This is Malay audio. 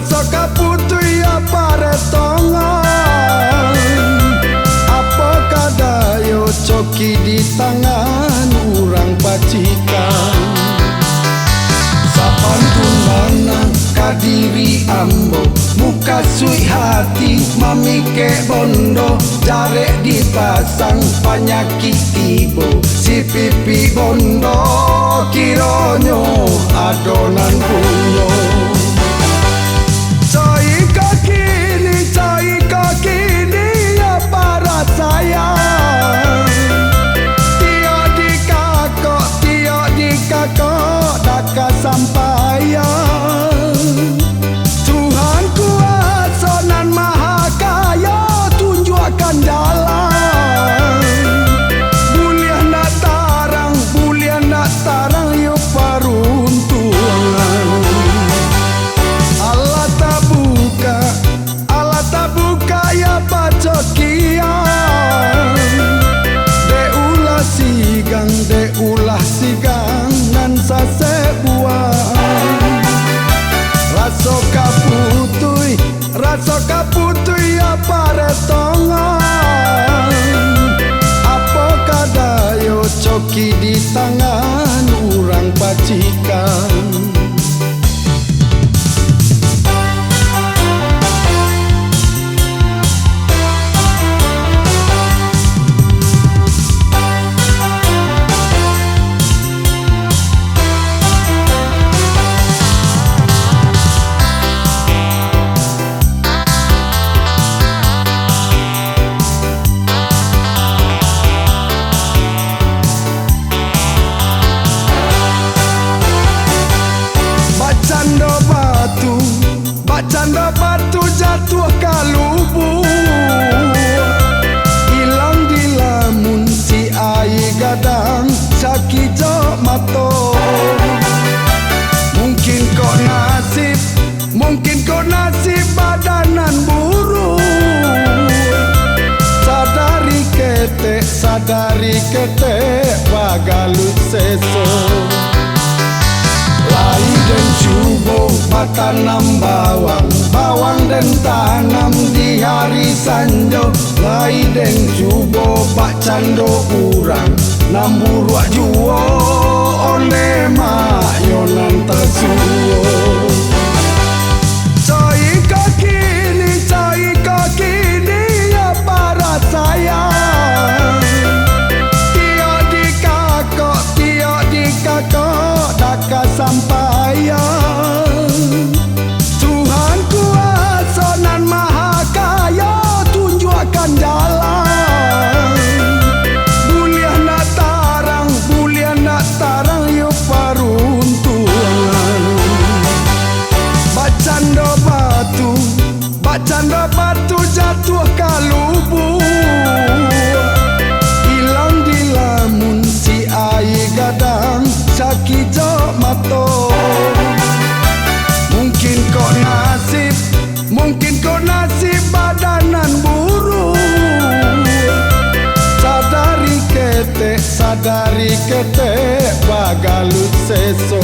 rasa kaputui apa retongan, apa kadayo coki di tangan urang pacikan. Sapantun mana kadiri ambo, muka sui hati mamike bondo, jarek dipasang penyakit tibo, si pipi bondo kironyo adonan punyo. Coy kini ya para sayang, tio di kakok daka sampayan. Tuhan kuasa nan maha kaya tunjukkan jalan, bulian nak tarang yuk peruntungan. Allah tak buka ya pacokian, de ulah sigang nan sase buang. Rasa kaputui apa retongan, apa kadayo coki di tangan urang pacikan. Bacanda batu jatuh kalubu, hilang di lamun si ai gadang sakijo mato. Mungkin kau nasib badanan buru, sadari kete bagalut seso. Lai dan cubo patanam bawang dan tanam di hari sanjo. Lai dan cubo pak cando urang namburu juo onde mak yonan tasuo. Coy kini ya para sayang, tio di kakok daka sampayan. Tuhan kuasa nan maha kaya tunjukkan jalan, bulian nak tarang yuk peruntungan. Bacanda batu jatuh kalubu, hilang di lamun si ai gadang sakijo mato. Mungkin kau nasib badanan buru, sadari kete bagalut seso.